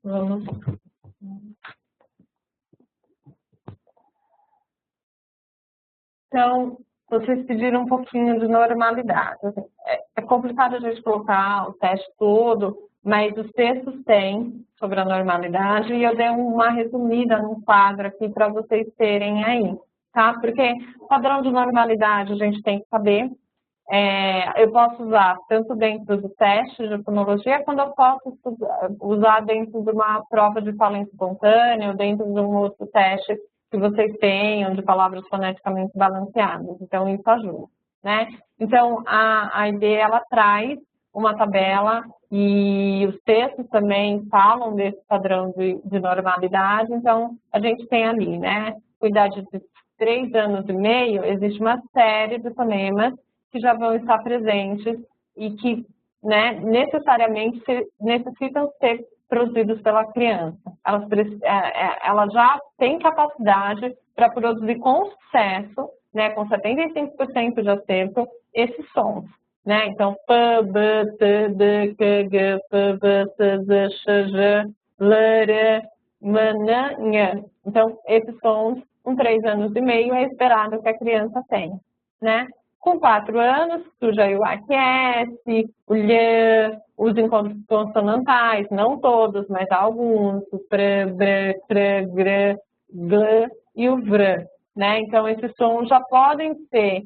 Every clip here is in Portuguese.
Vamos. Então, vocês pediram um pouquinho de normalidade. É complicado a gente colocar o teste todo, mas os textos têm sobre a normalidade e eu dei uma resumida num quadro aqui para vocês terem aí, tá? Porque padrão de normalidade a gente tem que saber. Eu posso usar tanto dentro do teste de fonologia, quando eu posso usar dentro de uma prova de fala espontânea, ou dentro de um outro teste que vocês tenham de palavras foneticamente balanceadas. Então, isso ajuda, né? Então, a IB, ela traz uma tabela e os textos também falam desse padrão de normalidade. Então, a gente tem ali, né? Com idade de 3 anos e meio, existe uma série de fonemas que já vão estar presentes e que, né, necessariamente necessitam ser produzidos pela criança. Ela já tem capacidade para produzir com sucesso, né, com 75% de acerto, esses sons. Né? Então, p, b, t, d, k, g, p, b, t, z, x, j, l, r, m, n, n. Então, esses sons, com 3 anos e meio, é esperado que a criança tenha, né? Com 4 anos, surge aí o AQS, o LH, os encontros consonantais, não todos, mas alguns, o PR, BR, CR, GR, GL e o VR. Né? Então, esses sons já podem ser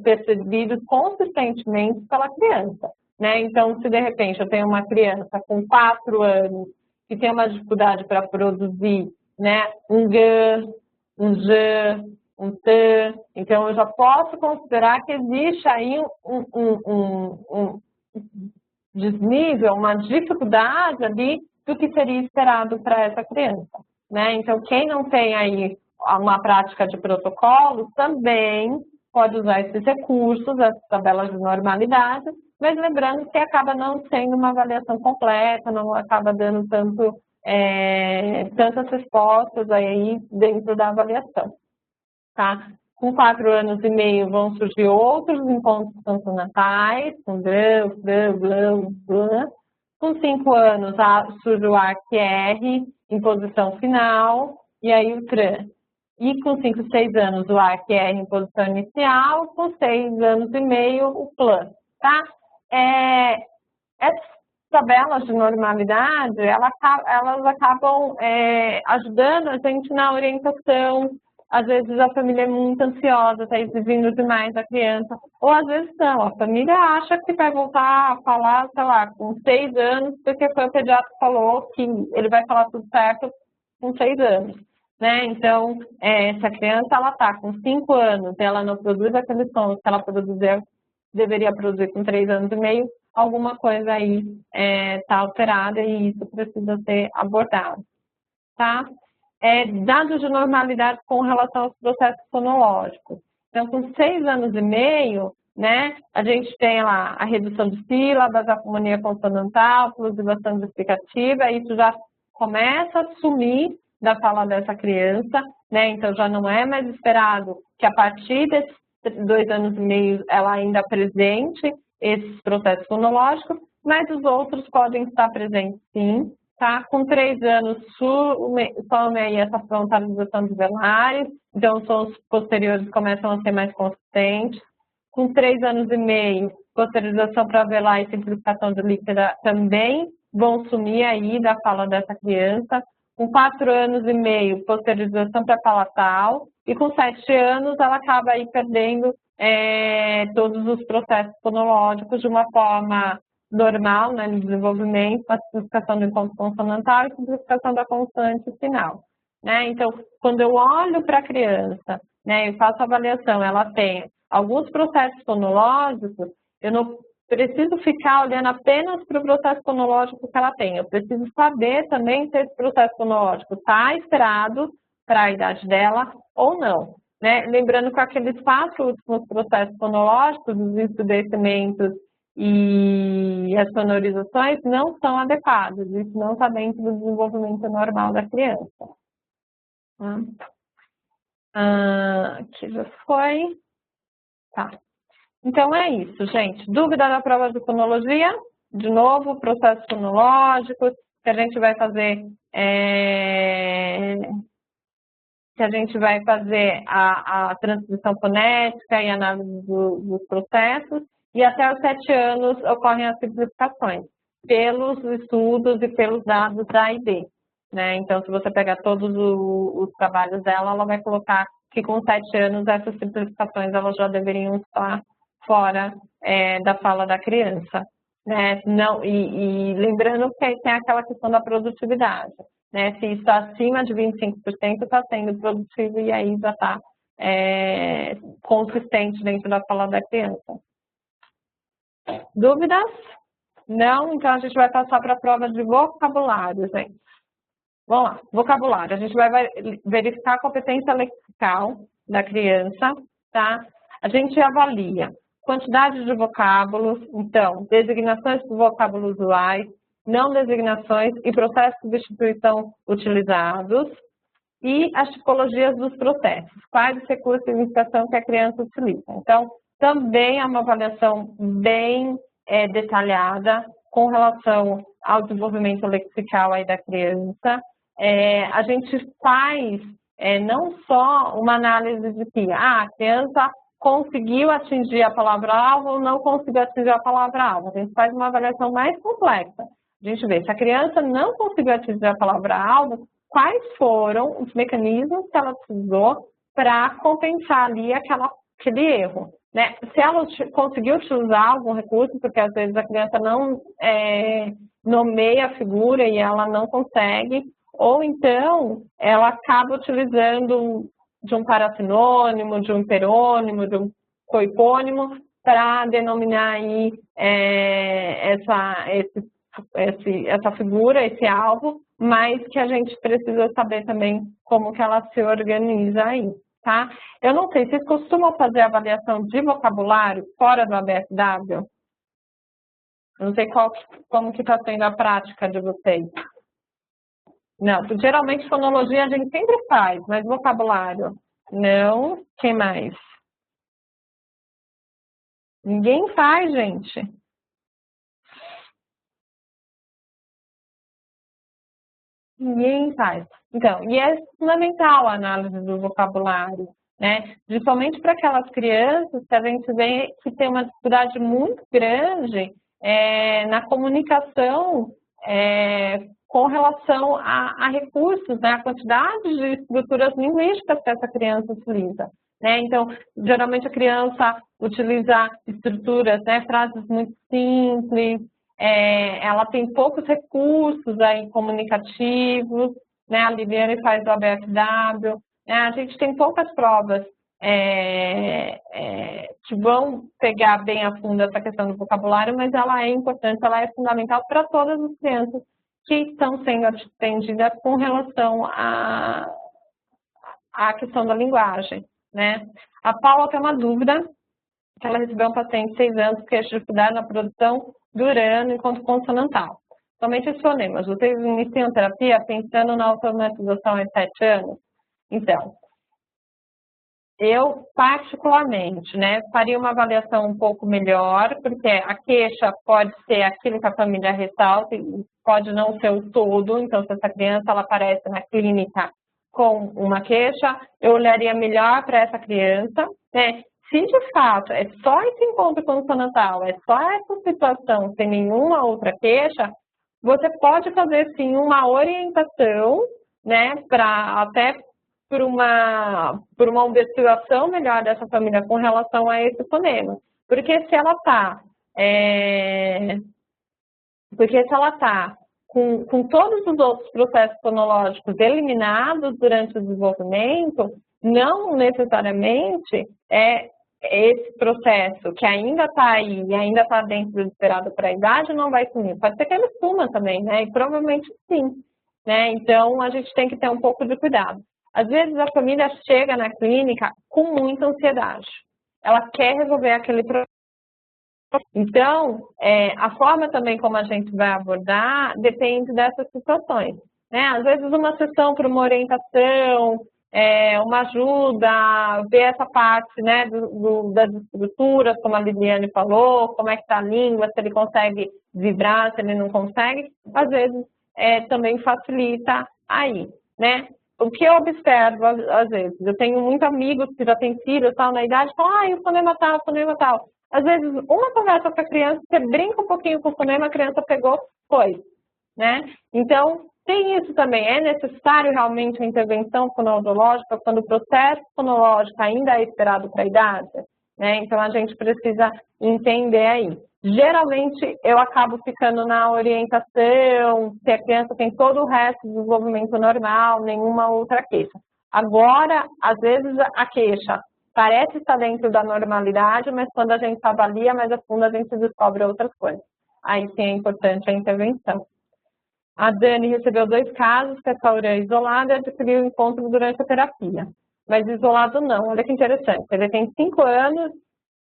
percebidos consistentemente pela criança. Né? Então, se de repente eu tenho uma criança com 4 anos que tem uma dificuldade para produzir, né, um G, um J, um T, então eu já posso considerar que existe aí um desnível, uma dificuldade ali do que seria esperado para essa criança. Né? Então, quem não tem aí uma prática de protocolo também pode usar esses recursos, as tabelas de normalidade, mas lembrando que acaba não sendo uma avaliação completa, não acaba dando tantas respostas aí dentro da avaliação. Tá? Com 4 anos e meio vão surgir outros encontros consonantais, com grã, frã, glã, glã. Com 5 anos surge o AQR em posição final, e aí o TRAN. E com 5, 6 anos o AQR em posição inicial, com 6 anos e meio o PLAN. Tá? Essas tabelas de normalidade, elas acabam ajudando a gente na orientação. Às vezes a família é muito ansiosa, está exigindo demais a criança, ou às vezes não, a família acha que vai voltar a falar, sei lá, com 6 anos, porque foi o pediatra que falou que ele vai falar tudo certo com 6 anos. Né? Então, se a criança está com 5 anos e ela não produz aqueles sons que ela deveria produzir com 3 anos e meio, alguma coisa aí está alterada e isso precisa ser abordado. Tá? Dados de normalidade com relação aos processos fonológicos. Então, com 6 anos e meio, né, a gente tem lá a redução de sílabas, a harmonia consonantal, plosivação explicativa, isso já começa a sumir da fala dessa criança, né, então já não é mais esperado que a partir desses 2 anos e meio ela ainda apresente esses processos fonológicos, mas os outros podem estar presentes sim. Tá? Com 3 anos, some aí essa frontalização de velares, então os sons posteriores começam a ser mais consistentes. Com 3 anos e meio, posteriorização para velar e simplificação de líquida também vão sumir aí da fala dessa criança. Com 4 anos e meio, posteriorização para palatal, e com 7 anos ela acaba aí perdendo todos os processos fonológicos de uma forma normal, né, no desenvolvimento, a simplificação do encontro consonantal e simplificação da consoante final. Né? Então, quando eu olho para a criança, né, eu faço a avaliação, ela tem alguns processos fonológicos, eu não preciso ficar olhando apenas para o processo fonológico que ela tem, eu preciso saber também se esse processo fonológico está esperado para a idade dela ou não. Né? Lembrando que aqueles 4 últimos processos fonológicos, os ensurdecimentos e as sonorizações não são adequadas, isso não está dentro do desenvolvimento normal da criança. Aqui já foi. Tá. Então é isso, gente. Dúvida da prova de fonologia? de novo, processos fonológicos, que a gente vai fazer a transcrição fonética e análise dos processos, e até os 7 anos ocorrem as simplificações, pelos estudos e pelos dados da AID. Né? Então, se você pegar todos os trabalhos dela, ela vai colocar que com 7 anos essas simplificações elas já deveriam estar fora da fala da criança. Né? Não, e lembrando que tem aquela questão da produtividade. Né? Se está acima de 25%, está sendo produtivo e aí já está consistente dentro da fala da criança. Dúvidas? Não? Então, a gente vai passar para a prova de vocabulário, gente. Vamos lá, vocabulário. A gente vai verificar a competência lexical da criança, tá? A gente avalia quantidade de vocábulos, então, designações de vocábulos usuais, não designações e processos de substituição utilizados e as tipologias dos processos, quais os recursos de identificação que a criança utiliza. Então, também é uma avaliação bem detalhada com relação ao desenvolvimento lexical aí da criança. A gente faz não só uma análise de que a criança conseguiu atingir a palavra-alvo ou não conseguiu atingir a palavra-alvo. A gente faz uma avaliação mais complexa. A gente vê se a criança não conseguiu atingir a palavra-alvo, quais foram os mecanismos que ela utilizou para compensar ali aquele erro. Né? Se ela conseguiu utilizar algum recurso, porque às vezes a criança não nomeia a figura e ela não consegue, ou então ela acaba utilizando de um parasinônimo, de um hiperônimo, de um coipônimo, para denominar aí essa figura, esse alvo, mas que a gente precisa saber também como que ela se organiza aí, tá? Eu não sei, vocês costumam fazer avaliação de vocabulário fora do ABSW? Eu não sei como que está sendo a prática de vocês. Não, geralmente fonologia a gente sempre faz, mas vocabulário, não. Quem mais? Ninguém faz, gente. Ninguém faz. Então, e é fundamental a análise do vocabulário, né? Principalmente para aquelas crianças que a gente vê que tem uma dificuldade muito grande na comunicação com relação a recursos, né? A quantidade de estruturas linguísticas que essa criança utiliza. Né? Então, geralmente a criança utiliza estruturas, né? Frases muito simples, ela tem poucos recursos aí comunicativos, né? A Liviane faz o ABSW, né? A gente tem poucas provas que vão pegar bem a fundo essa questão do vocabulário, mas ela é importante, ela é fundamental para todas as crianças que estão sendo atendidas com relação à questão da linguagem, né? A Paula tem uma dúvida, que ela recebeu um paciente de 6 anos que é dificuldade na produção durante enquanto consonantal. Somente os fonemas. Vocês iniciam terapia pensando na automatização em 7 anos? Então, eu particularmente, né, faria uma avaliação um pouco melhor, porque a queixa pode ser aquilo que a família ressalta e pode não ser o todo. Então, se essa criança ela aparece na clínica com uma queixa, eu olharia melhor para essa criança, né? Se de fato é só esse encontro consonantal, é só essa situação sem nenhuma outra queixa, você pode fazer sim uma orientação, né, até por uma investigação melhor dessa família com relação a esse fonema. Porque se ela está com todos os outros processos fonológicos eliminados durante o desenvolvimento, não necessariamente esse processo que ainda está aí e ainda está dentro do esperado para a idade não vai sumir. Pode ser que ele suma também, né? E provavelmente sim. Né? Então, a gente tem que ter um pouco de cuidado. Às vezes, a família chega na clínica com muita ansiedade. Ela quer resolver aquele problema. Então, a forma também como a gente vai abordar depende dessas situações. Né? Às vezes, uma sessão para uma orientação, uma ajuda, ver essa parte, né, das estruturas, como a Liliane falou, como é que está a língua, se ele consegue vibrar, se ele não consegue, às vezes também facilita aí, né? O que eu observo, às vezes, eu tenho muitos amigos que já têm filhos, tal, na idade, falam, o fonema tal, o fonema tal. Às vezes, uma conversa com a criança, você brinca um pouquinho com o fonema, a criança pegou, foi, né? Então, tem isso também, é necessário realmente a intervenção fonoaudiológica quando o processo fonológico ainda é esperado para a idade, né? Então, a gente precisa entender aí. Geralmente, eu acabo ficando na orientação, se a criança tem todo o resto do desenvolvimento normal, nenhuma outra queixa. Agora, às vezes, a queixa parece estar dentro da normalidade, mas quando a gente avalia mais a fundo, a gente descobre outras coisas. Aí sim é importante a intervenção. A Dani recebeu 2 casos, que essa orelha isolada adquiriu encontro durante a terapia. Mas isolado não, olha que interessante. Ele tem 5 anos,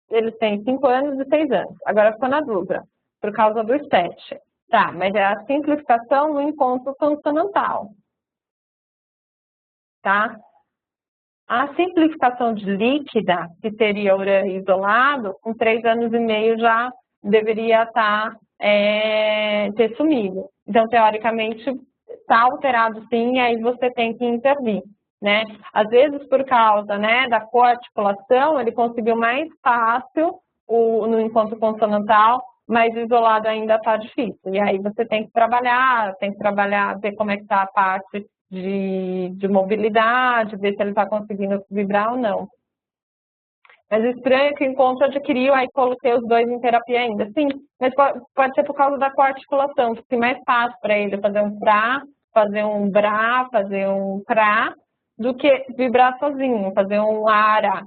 eles têm 5 anos e 6 anos. Agora ficou na dúvida, por causa do STET. Tá, mas é a simplificação no encontro consonantal. Tá? A simplificação de líquida, que seria orelha isolado, com 3 anos e meio já deveria ter sumido. Então, teoricamente, está alterado sim, e aí você tem que intervir, né? Às vezes, por causa, né, da coarticulação, ele conseguiu mais fácil no encontro consonantal, mas isolado ainda está difícil. E aí você tem que trabalhar, ver como é que está a parte de mobilidade, ver se ele está conseguindo vibrar ou não. Mas o estranho é que o encontro adquiriu, aí coloquei os 2 em terapia ainda. Sim, mas pode ser por causa da coarticulação, que fica mais fácil para ele fazer um pra, fazer um brá, fazer um crá, do que vibrar sozinho, fazer um ara,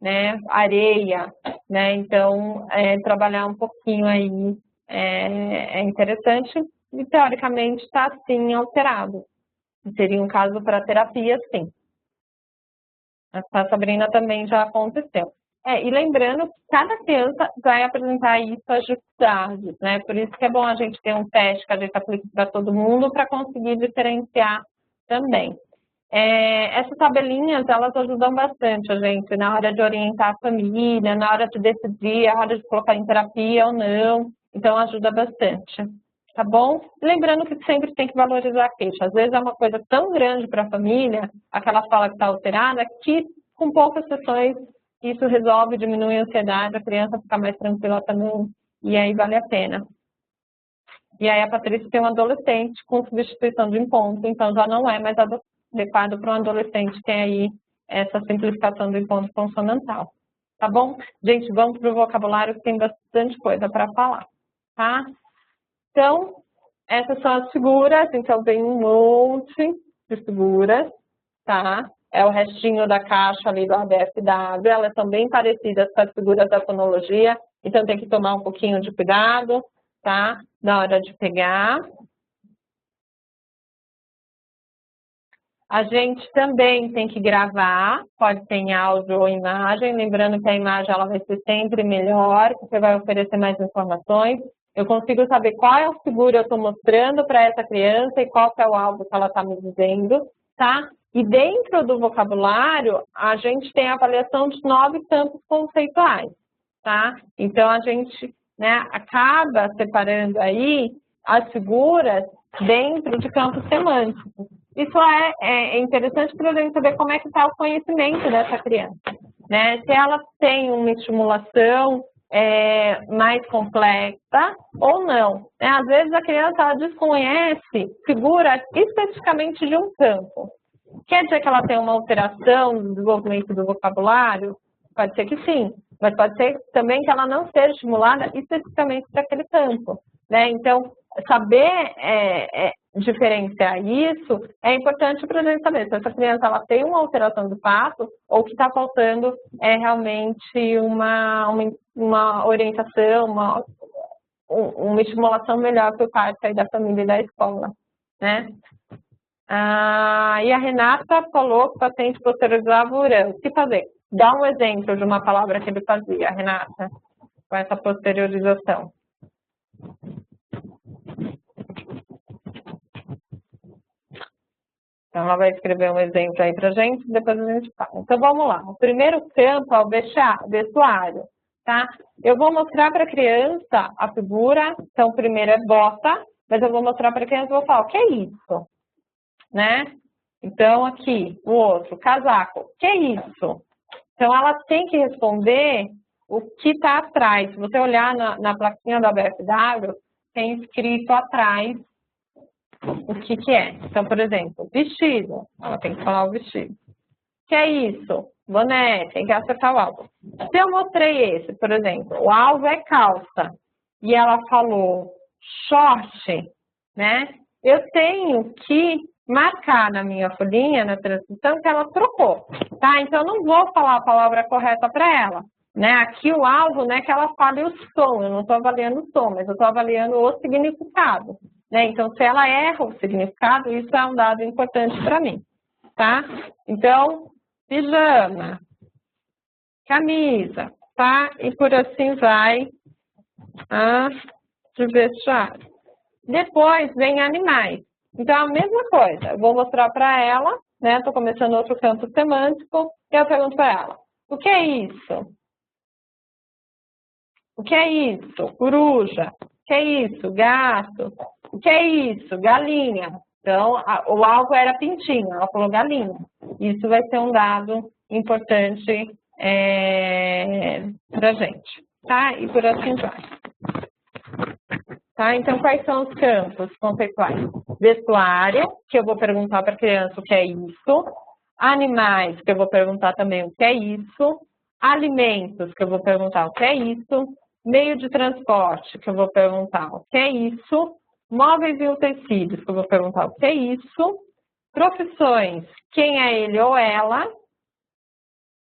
né, areia, né? Então, trabalhar um pouquinho aí é interessante e, teoricamente, está, sim, alterado. Seria um caso para terapia, sim. A Sabrina também já aconteceu. E lembrando que cada criança vai apresentar isso às dificuldades, né? Por isso que é bom a gente ter um teste que a gente aplica para todo mundo para conseguir diferenciar também. Essas tabelinhas, elas ajudam bastante a gente na hora de orientar a família, na hora de decidir, a hora de colocar em terapia ou não. Então, ajuda bastante. Tá bom? Lembrando que sempre tem que valorizar a queixa. Às vezes é uma coisa tão grande para a família, aquela fala que está alterada, que com poucas sessões isso resolve, diminui a ansiedade, a criança fica mais tranquila também, e aí vale a pena. E aí a Patrícia tem um adolescente com substituição de encontro, então já não é mais adequado para um adolescente que tem aí essa simplificação do encontro consonantal. Tá bom? Gente, vamos para o vocabulário que tem bastante coisa para falar, tá? Então, essas são as figuras, então vem um monte de figuras, tá? É o restinho da caixa ali do ABFW, elas são bem parecidas com as figuras da fonologia, então tem que tomar um pouquinho de cuidado, tá? Na hora de pegar. A gente também tem que gravar, pode ser em áudio ou imagem, lembrando que a imagem ela vai ser sempre melhor, porque vai oferecer mais informações. Eu consigo saber qual é a figura eu estou mostrando para essa criança e qual que é o alvo que ela está me dizendo, tá? E dentro do vocabulário, a gente tem a avaliação de 9 campos conceituais, tá? Então, a gente, né, acaba separando aí as figuras dentro de campos semânticos. Isso é interessante para a gente saber como é que está o conhecimento dessa criança, né? Se ela tem uma estimulação mais complexa ou não. Né? Às vezes a criança ela desconhece figura especificamente de um campo. Quer dizer que ela tem uma alteração no desenvolvimento do vocabulário? Pode ser que sim, mas pode ser também que ela não seja estimulada especificamente para aquele campo. Né? Então, saber diferenciar isso é importante para a gente saber se essa criança ela tem uma alteração do passo ou que está faltando realmente uma orientação, uma estimulação melhor por parte aí da família e da escola. Né? E a Renata falou que o paciente posteriorizava o urã. O que fazer? Dá um exemplo de uma palavra que ele fazia, Renata, com essa posteriorização. Ela vai escrever um exemplo aí pra gente, depois a gente fala. Então, vamos lá. O primeiro campo é o vestuário, tá? Eu vou mostrar para a criança a figura. Então, o primeiro é bota, mas eu vou mostrar para a criança e vou falar, o que é isso? Né? Então, aqui, o outro, casaco, o que é isso? Então, ela tem que responder o que está atrás. Se você olhar na plaquinha da BFW, tem escrito atrás o que é. Então, por exemplo, vestido, ela tem que falar o vestido. O que é isso? Boné, tem que acertar o alvo. Se eu mostrei esse, por exemplo, o alvo é calça, e ela falou short, né? Eu tenho que marcar na minha folhinha, na transcrição, que ela trocou, tá? Então, eu não vou falar a palavra correta para ela, né? Aqui o alvo, né, que ela fale o som, eu não estou avaliando o som, mas eu estou avaliando o significado, né? Então, se ela erra o significado, isso é um dado importante para mim, tá? Então, pijama, camisa, tá? E por assim vai de vestuário. Depois vem animais. Então, a mesma coisa, eu vou mostrar para ela, né? Estou começando outro campo semântico, e eu pergunto para ela, o que é isso? O que é isso? Coruja. O que é isso? Gato. O que é isso? Galinha. Então, o alvo era pintinho, ela falou galinha. Isso vai ser um dado importante para a gente, tá? E por assim vai. Tá? Então, quais são os campos conceituais? Vestuário, que eu vou perguntar para a criança o que é isso. Animais, que eu vou perguntar também o que é isso. Alimentos, que eu vou perguntar o que é isso. Meio de transporte, que eu vou perguntar o que é isso. Móveis e utensílios, que eu vou perguntar o que é isso. Profissões, quem é ele ou ela.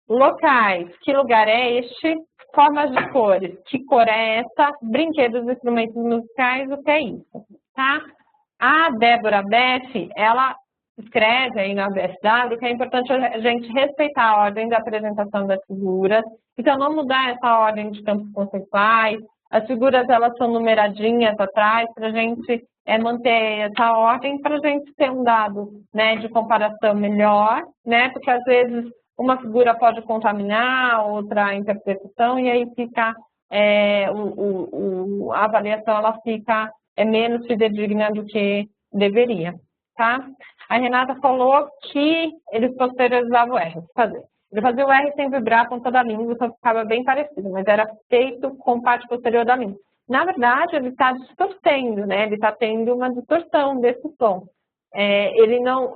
Locais, que lugar é este? Formas de cores, que cor é essa? Brinquedos, instrumentos musicais, o que é isso? Tá? A Débora Beth, ela escreve aí na BSW que é importante a gente respeitar a ordem da apresentação das figuras. Então, não mudar essa ordem de campos conceituais. As figuras, elas são numeradinhas atrás para a gente manter essa ordem para a gente ter um dado, né, de comparação melhor, né? Porque, às vezes, uma figura pode contaminar outra interpretação e aí fica, a avaliação ela fica menos fidedigna do que deveria, tá? A Renata falou que eles posteriorizavam o R. Ele fazia o R sem vibrar a ponta da língua, então ficava bem parecido, mas era feito com parte posterior da língua. Na verdade, ele está distorcendo, né? Ele está tendo uma distorção desse som. Ele não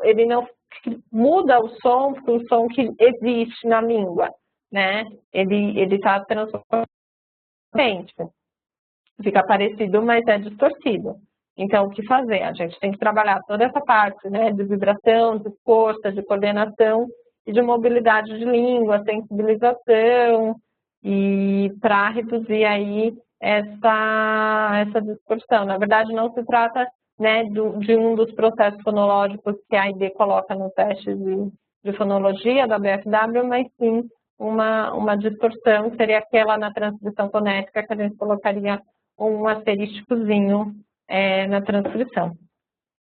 muda o som que existe na língua, né? Ele está transformando, fica parecido, mas é distorcido. Então, o que fazer? A gente tem que trabalhar toda essa parte, né, de vibração, de força, de coordenação e de mobilidade de língua, sensibilização, e para reduzir aí essa distorção. Na verdade, não se trata, né, de um dos processos fonológicos que a AID coloca no teste de fonologia da BFW, mas sim uma distorção, que seria aquela na transcrição fonética que a gente colocaria um asterísticozinho na transcrição.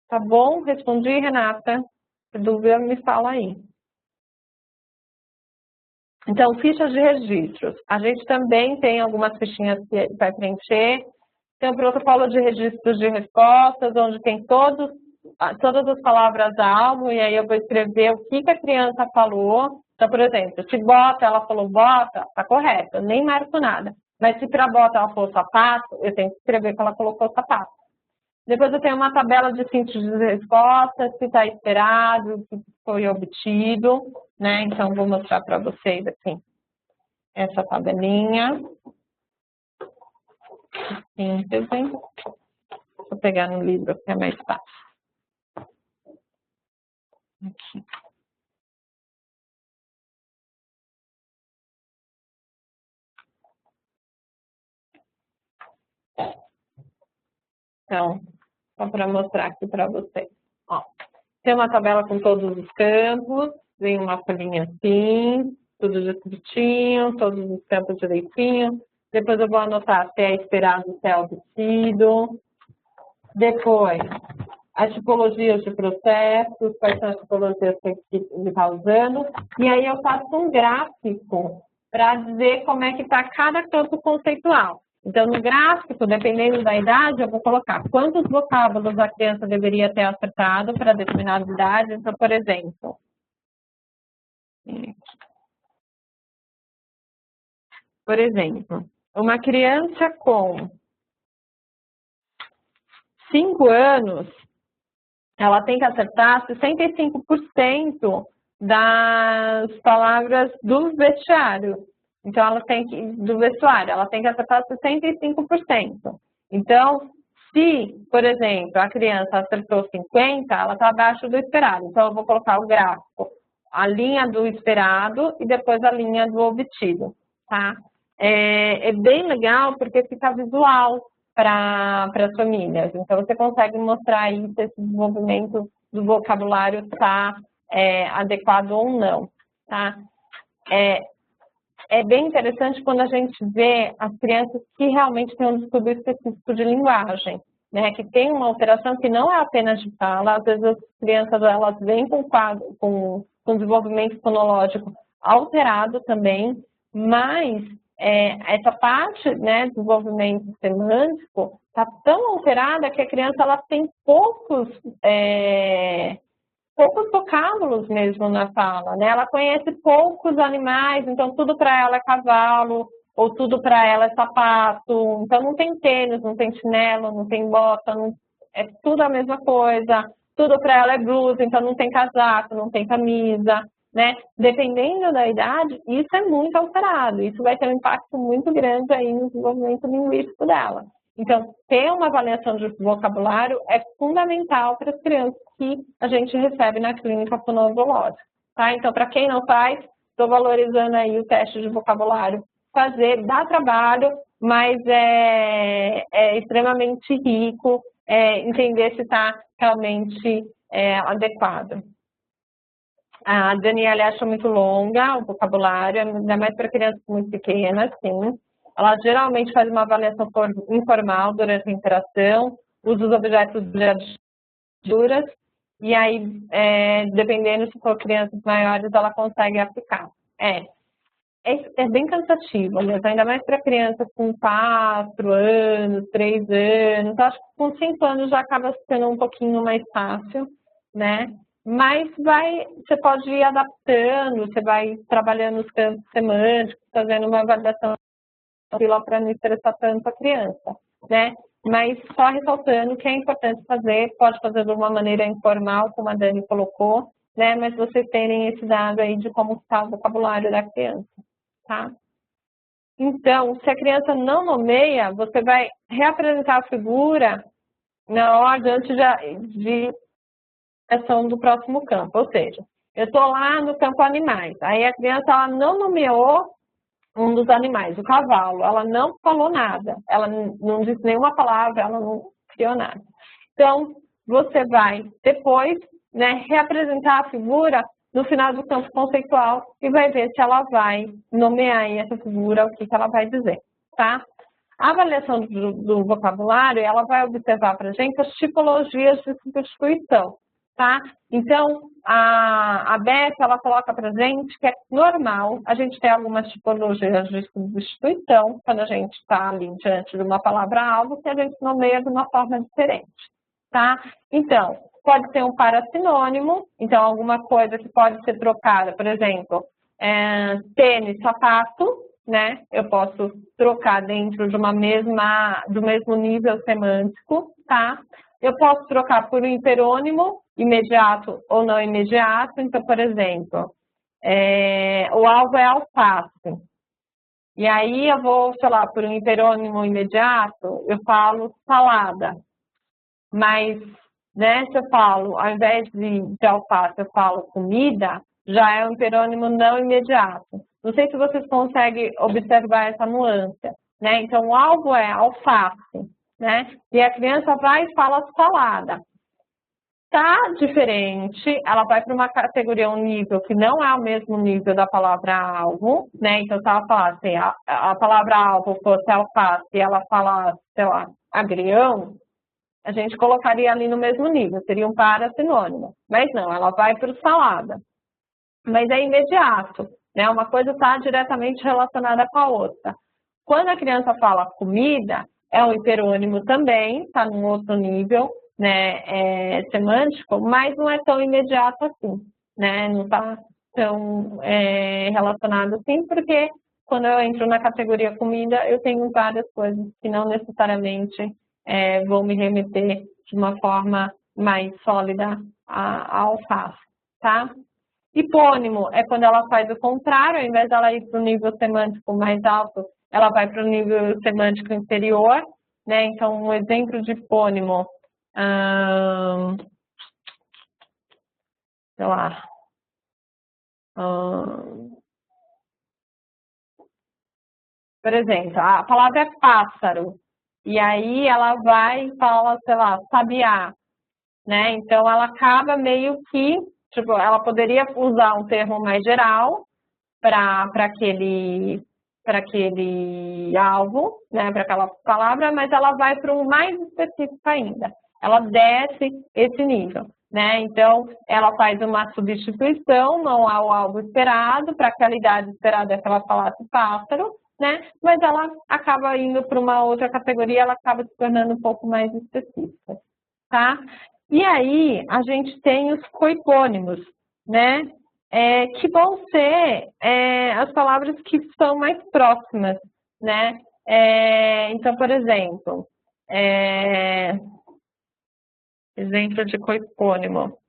Tá bom? Respondi, Renata. Se dúvida, me fala aí. Então, fichas de registros. A gente também tem algumas fichinhas que vai preencher. Tem o protocolo de registros de respostas, onde tem todas as palavras-alvo, e aí eu vou escrever o que a criança falou. Então, por exemplo, se bota, ela falou bota, tá correto, eu nem marco nada. Mas se para bota ela falou sapato, eu tenho que escrever que ela colocou sapato. Depois eu tenho uma tabela de síntese de respostas, se está esperado, o que foi obtido, né? Então, vou mostrar para vocês aqui essa tabelinha. Síntese. Vou pegar no livro, que é mais fácil. Aqui. Então, só para mostrar aqui para vocês. Ó, tem uma tabela com todos os campos, vem uma folhinha assim, tudo descritinho, todos os campos direitinho. Depois eu vou anotar se é esperado, se é obtido. Depois, as tipologias de processos, quais são as tipologias que ele está usando, e aí eu faço um gráfico para dizer como é que está cada campo conceitual. Então, no gráfico, dependendo da idade, eu vou colocar quantos vocábulos a criança deveria ter acertado para determinada idade. Então, por exemplo, uma criança com 5 anos, ela tem que acertar 65% das palavras do vestuário. Então, ela tem que acertar 65%. Então, se, por exemplo, a criança acertou 50%, ela está abaixo do esperado. Então, eu vou colocar o gráfico, a linha do esperado e depois a linha do obtido, tá? É bem legal porque fica visual para as famílias. Então, você consegue mostrar aí se esse desenvolvimento do vocabulário está adequado ou não, tá? É bem interessante quando a gente vê as crianças que realmente têm um distúrbio específico de linguagem, né? Que tem uma alteração que não é apenas de fala, às vezes as crianças elas vêm com desenvolvimento fonológico alterado também, mas essa parte, né, desenvolvimento semântico está tão alterada que a criança ela tem poucos vocábulos mesmo na fala, né? Ela conhece poucos animais, então tudo para ela é cavalo, ou tudo para ela é sapato, então não tem tênis, não tem chinelo, não tem bota, é tudo a mesma coisa, tudo para ela é blusa, então não tem casaco, não tem camisa, né? Dependendo da idade, isso é muito alterado, isso vai ter um impacto muito grande aí no desenvolvimento linguístico dela. Então, ter uma avaliação de vocabulário é fundamental para as crianças que a gente recebe na clínica fonoaudiológica, tá? Então, para quem não faz, estou valorizando aí o teste de vocabulário. Fazer, dá trabalho, mas é extremamente rico, entender se está realmente adequado. A Daniela acha muito longa o vocabulário, ainda mais para crianças muito pequenas, sim. Ela geralmente faz uma avaliação informal durante a interação, usa os objetos duras, e aí, dependendo se for crianças maiores, ela consegue aplicar. É bem cansativo, mas ainda mais para crianças com 4 anos, 3 anos, acho que com 5 anos já acaba sendo um pouquinho mais fácil, né? Mas você pode ir adaptando, você vai trabalhando os campos semânticos, fazendo uma avaliação para não estressar tanto a criança, né? Mas só ressaltando que é importante fazer, pode fazer de uma maneira informal, como a Dani colocou, né? Mas vocês terem esse dado aí de como está o vocabulário da criança, tá? Então, se a criança não nomeia, você vai reapresentar a figura na ordem antes de ação do próximo campo, ou seja, eu estou lá no campo animais, aí a criança ela não nomeou um dos animais, o cavalo, ela não falou nada, ela não disse nenhuma palavra, ela não criou nada. Então, você vai depois, né, reapresentar a figura no final do campo conceitual e vai ver se ela vai nomear essa figura, o que ela vai dizer, tá? A avaliação do vocabulário, ela vai observar para a gente as tipologias de substituição, tá? Então, a Beth, ela coloca para a gente que é normal a gente ter algumas tipologias de substituição quando a gente está ali diante de uma palavra-alvo que a gente nomeia de uma forma diferente, tá? Então, pode ser um parasinônimo, então alguma coisa que pode ser trocada, por exemplo, tênis, sapato, né? Eu posso trocar dentro de do mesmo nível semântico, tá? Eu posso trocar por um hiperônimo, imediato ou não imediato. Então, por exemplo, o alvo é alface. E aí eu vou, sei lá, por um hiperônimo imediato, eu falo salada. Mas, né, se eu falo, ao invés de alface, eu falo comida, já é um hiperônimo não imediato. Não sei se vocês conseguem observar essa nuance, né? Então, o alvo é alface, né? E a criança vai e fala salada. Tá diferente, ela vai para uma categoria, um nível que não é o mesmo nível da palavra-alvo, né? Então, se ela falasse, a palavra-alvo fosse alface e ela falasse, sei lá, agrião, a gente colocaria ali no mesmo nível, seria um para-sinônimo. Mas não, ela vai para o salada. Mas é imediato, né? Uma coisa está diretamente relacionada com a outra. Quando a criança fala comida, é um hiperônimo também, está num outro nível, né, semântico, mas não é tão imediato assim, né? Não está tão relacionado assim, porque quando eu entro na categoria comida, eu tenho várias coisas que não necessariamente vão me remeter de uma forma mais sólida ao alface, tá? Hipônimo é quando ela faz o contrário, ao invés dela ir para o nível semântico mais alto, ela vai para o nível semântico inferior, né? Então, um exemplo de hipônimo, sei lá, por exemplo, a palavra é pássaro, e aí ela vai e fala, sei lá, sabiá, né? Então, ela acaba meio que, tipo, ela poderia usar um termo mais geral para aquele alvo, né, para aquela palavra, mas ela vai para um mais específico ainda. Ela desce esse nível, né? Então, ela faz uma substituição, não ao alvo esperado, para aquela idade esperada é que ela falasse pássaro, né? Mas ela acaba indo para uma outra categoria, ela acaba se tornando um pouco mais específica, tá? E aí, a gente tem os coipônimos, né? Que vão ser as palavras que são mais próximas, né? Então, por exemplo, exemplo de coipônimo.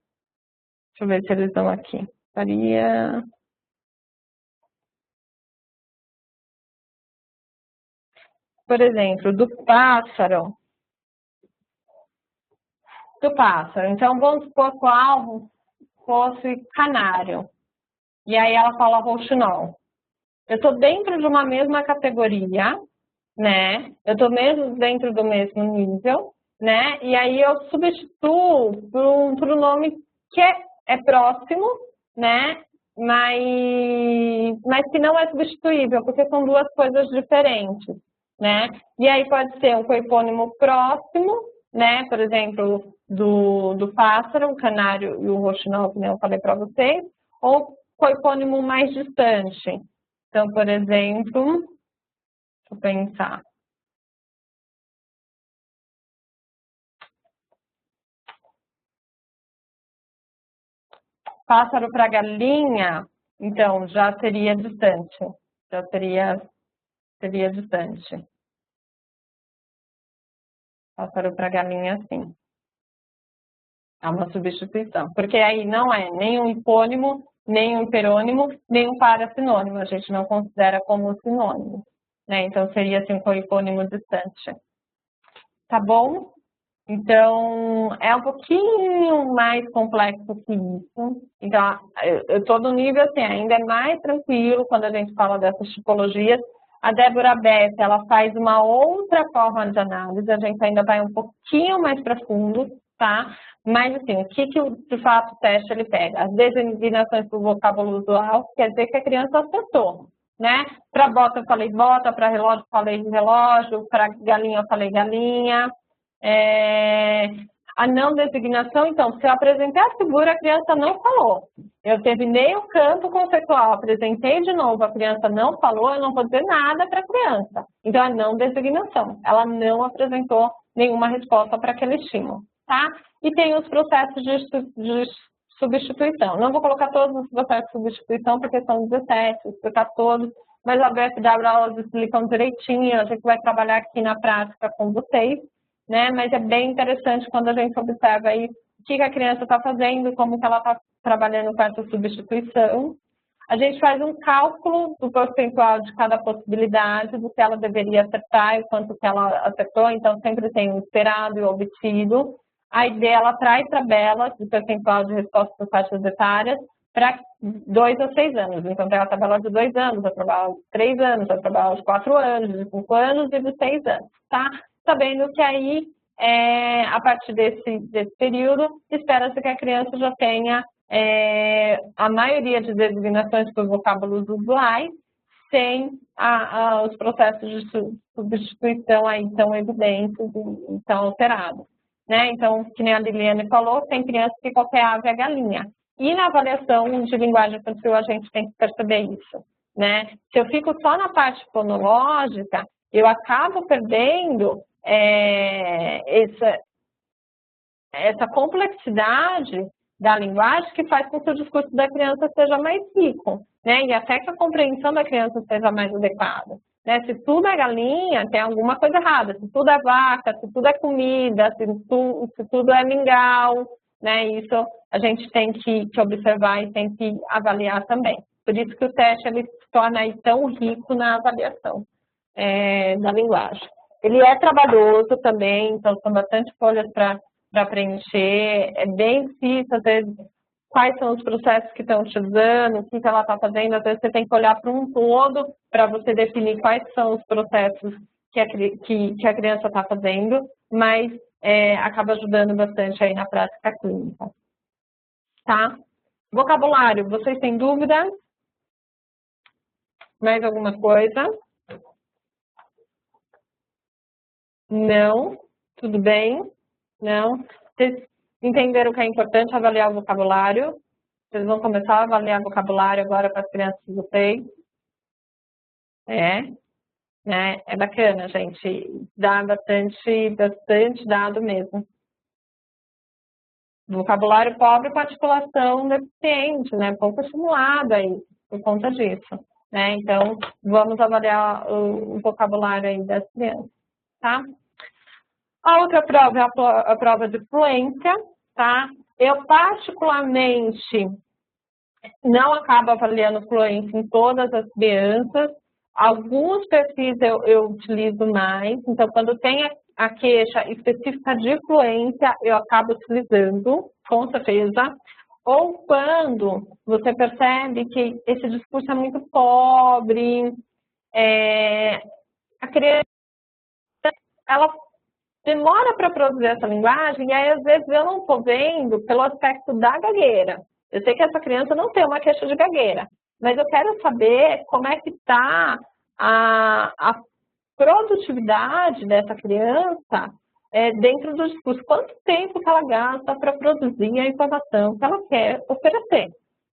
Deixa eu ver se eles estão aqui. Faria... Por exemplo, do pássaro. Do pássaro. Então, vamos supor que o alvo fosse canário. E aí ela fala rouxinol. Eu estou dentro de uma mesma categoria, né? Eu estou mesmo dentro do mesmo nível, né? E aí eu substituo por um nome que é próximo, né? Mas que não é substituível, porque são duas coisas diferentes, né? E aí pode ser um coipônimo próximo, né? Por exemplo, do pássaro, o canário e o rouxinol, que eu falei para vocês, ou coipônimo mais distante. Então, por exemplo, deixa eu pensar. Pássaro para galinha, então, já seria distante. Já seria distante. Pássaro para galinha, sim. É uma substituição. Porque aí não é nem um hipônimo, nem um hiperônimo, nem um parasinônimo. A gente não considera como sinônimo, né? Então, seria assim, com hipônimo distante. Tá bom? Então, é um pouquinho mais complexo que isso. Então, eu estou no nível, assim, ainda é mais tranquilo quando a gente fala dessas tipologias. A Débora Beth, ela faz uma outra forma de análise, a gente ainda vai um pouquinho mais para fundo, tá? Mas, assim, o que de fato o teste ele pega? As designações do vocábulo usual, quer dizer que a criança acertou, né? Para bota eu falei bota, para relógio eu falei relógio, para galinha eu falei galinha. A não designação, então, se eu apresentei a figura, a criança não falou. Eu terminei o campo conceitual, apresentei de novo, a criança não falou, eu não vou dizer nada para a criança. Então, a não designação, ela não apresentou nenhuma resposta para aquele estímulo, tá? E tem os processos de substituição. Não vou colocar todos os processos de substituição, porque são 17, vou explicar todos, mas a BFW elas explicam direitinho, a gente vai trabalhar aqui na prática com vocês, né? Mas é bem interessante quando a gente observa aí o que a criança está fazendo, como que ela está trabalhando com essa substituição. A gente faz um cálculo do percentual de cada possibilidade, do que ela deveria acertar e quanto que ela acertou, então sempre tem o esperado e o obtido. A ideia, ela traz tabelas de percentual de resposta por faixas etárias para 2 a 6 anos. Então, tem a tabela de 2 anos, a tabela de 3 anos, a tabela de 4 anos, de 5 anos e de 6 anos, tá? Sabendo que aí, a partir desse período, espera-se que a criança já tenha a maioria de designações por vocábulos usuais, sem os processos de substituição aí tão evidentes e tão alterados, né? Então, que nem a Liliane falou, tem crianças que qualquer ave é galinha. E na avaliação de linguagem infantil a gente tem que perceber isso, né? Se eu fico só na parte fonológica, eu acabo perdendo essa complexidade da linguagem que faz com que o discurso da criança seja mais rico, né? E até que a compreensão da criança seja mais adequada. Né? Se tudo é galinha, tem alguma coisa errada. Se tudo é vaca, se tudo é comida, se tudo é mingau, né? Isso a gente tem que observar e tem que avaliar também. Por isso que o teste ele se torna aí tão rico na avaliação da linguagem. Ele é trabalhoso também, então são bastante folhas para preencher, é bem difícil, às vezes, quais são os processos que estão utilizando, o que ela está fazendo, às vezes você tem que olhar para um todo para você definir quais são os processos que a criança está fazendo, mas acaba ajudando bastante aí na prática clínica. Tá? Vocabulário, vocês têm dúvida? Mais alguma coisa? Não? Tudo bem? Não? Vocês entenderam que é importante avaliar o vocabulário? Vocês vão começar a avaliar vocabulário agora para as crianças de vocês? Né? É bacana, gente. Dá bastante dado mesmo. Vocabulário pobre com articulação deficiente, né? Pouco estimulado aí, por conta disso. Né? Então, vamos avaliar o vocabulário aí das crianças, tá? A outra prova é a prova de fluência, tá? Eu, particularmente, não acabo avaliando fluência em todas as crianças. Alguns perfis eu utilizo mais. Então, quando tem a queixa específica de fluência, eu acabo utilizando, com certeza. Ou quando você percebe que esse discurso é muito pobre, a criança, ela demora para produzir essa linguagem, e aí às vezes eu não estou vendo pelo aspecto da gagueira. Eu sei que essa criança não tem uma queixa de gagueira, mas eu quero saber como é que está a produtividade dessa criança dentro do discurso. Quanto tempo que ela gasta para produzir a informação que ela quer oferecer,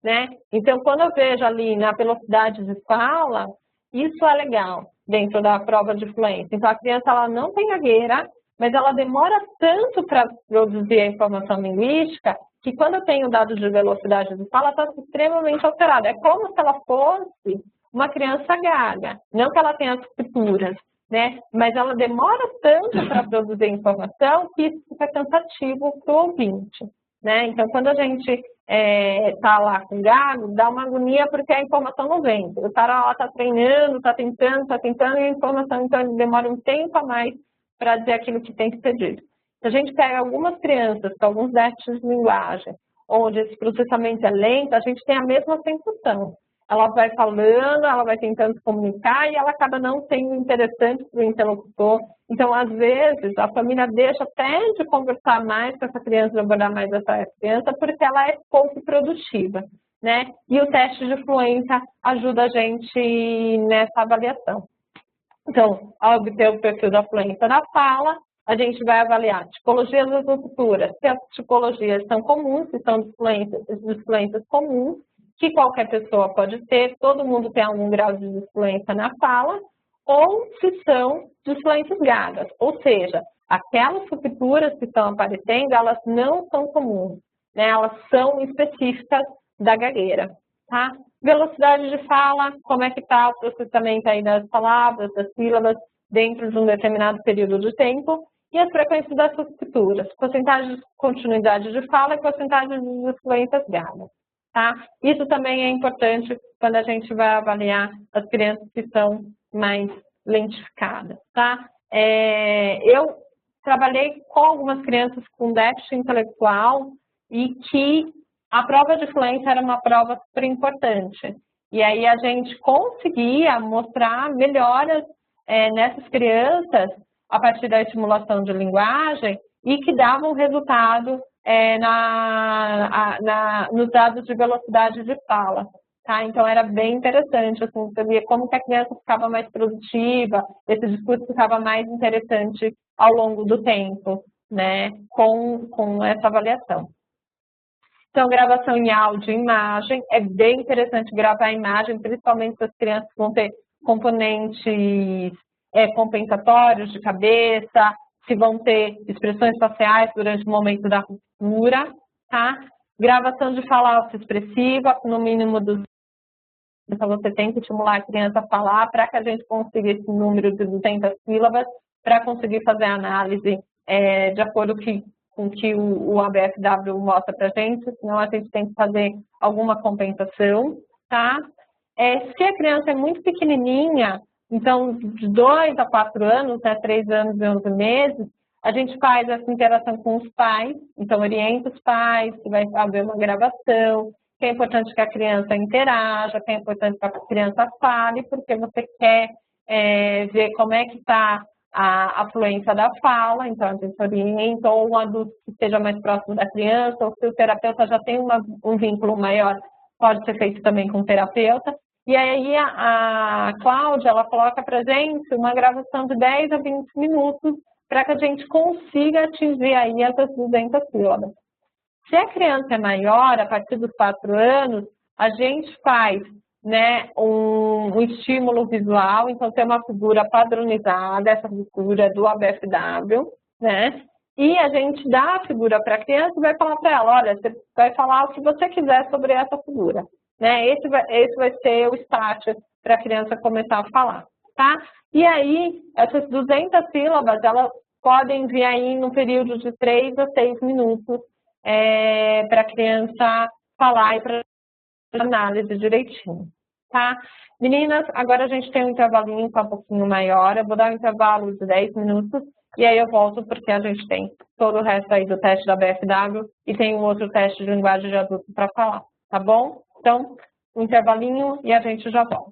né? Então, quando eu vejo ali na velocidade de fala, isso é legal dentro da prova de fluência. Então, a criança ela não tem gagueira, mas ela demora tanto para produzir a informação linguística que quando eu tenho dados de velocidade de fala, está extremamente alterada. É como se ela fosse uma criança gaga, não que ela tenha as escrituras, né? Mas ela demora tanto para produzir informação que isso fica cansativo para o ouvinte, né? Então, quando a gente está lá com gago, dá uma agonia porque a informação não vem. O cara está treinando, está tentando, e a informação então demora um tempo a mais para dizer aquilo que tem que ser dito. Se a gente pega algumas crianças com alguns déficits de linguagem, onde esse processamento é lento, a gente tem a mesma sensação. Ela vai falando, ela vai tentando se comunicar e ela acaba não sendo interessante para o interlocutor. Então, às vezes, a família deixa até de conversar mais com essa criança, de abordar mais essa criança, porque ela é pouco produtiva, né? E o teste de fluência ajuda a gente nessa avaliação. Então, ao obter o perfil da fluência na fala, a gente vai avaliar tipologias das futuras, se as tipologias são comuns, se são disfluências comuns, que qualquer pessoa pode ter, todo mundo tem algum grau de disfluência na fala, ou se são disfluências gagas, ou seja, aquelas rupturas que estão aparecendo, elas não são comuns, né? Elas são específicas da gagueira, tá? Velocidade de fala, como é que está o processamento aí das palavras, das sílabas, dentro de um determinado período de tempo, e as frequências das rupturas, porcentagem de continuidade de fala e porcentagem de disfluências gagas. Tá? Isso também é importante quando a gente vai avaliar as crianças que são mais lentificadas. Tá? Eu trabalhei com algumas crianças com déficit intelectual e que a prova de fluência era uma prova super importante. E aí a gente conseguia mostrar melhoras nessas crianças a partir da estimulação de linguagem e que davam resultado nos dados de velocidade de fala. Tá? Então, era bem interessante, assim, saber como que a criança ficava mais produtiva, esse discurso ficava mais interessante ao longo do tempo, né, com essa avaliação. Então, gravação em áudio e imagem, é bem interessante gravar a imagem, principalmente se as crianças vão ter componentes compensatórios de cabeça, se vão ter expressões faciais durante o momento da ruptura, tá? Gravação de fala autoexpressiva, no mínimo dos... Então, você tem que estimular a criança a falar para que a gente consiga esse número de 200 sílabas, para conseguir fazer a análise de acordo com o que o ABFW mostra para a gente, senão a gente tem que fazer alguma compensação, tá? Se a criança é muito pequenininha, então de 2 a 4 anos, né, 3 anos e 11 meses, a gente faz essa interação com os pais, então orienta os pais, que vai haver uma gravação, que é importante que a criança interaja, que é importante que a criança fale, porque você quer ver como é que está a fluência da fala, então a gente orienta, ou um adulto que esteja mais próximo da criança, ou se o terapeuta já tem um vínculo maior, pode ser feito também com o terapeuta. E aí a Cláudia, ela coloca para a gente uma gravação de 10 a 20 minutos para que a gente consiga atingir aí essas 200 sílabas. Se a criança é maior, a partir dos 4 anos, a gente faz, né, um estímulo visual, então tem uma figura padronizada, essa figura do ABFW, né? E a gente dá a figura para a criança e vai falar para ela, olha, você vai falar o que você quiser sobre essa figura, né? Esse vai ser o start para a criança começar a falar, tá? E aí, essas 200 sílabas, elas podem vir aí no período de 3 a 6 minutos para a criança falar e para análise direitinho, tá? Meninas, agora a gente tem um intervalinho um pouquinho maior, eu vou dar um intervalo de 10 minutos e aí eu volto porque a gente tem todo o resto aí do teste da BFW e tem um outro teste de linguagem de adulto para falar, tá bom? Então, um intervalinho e a gente já volta.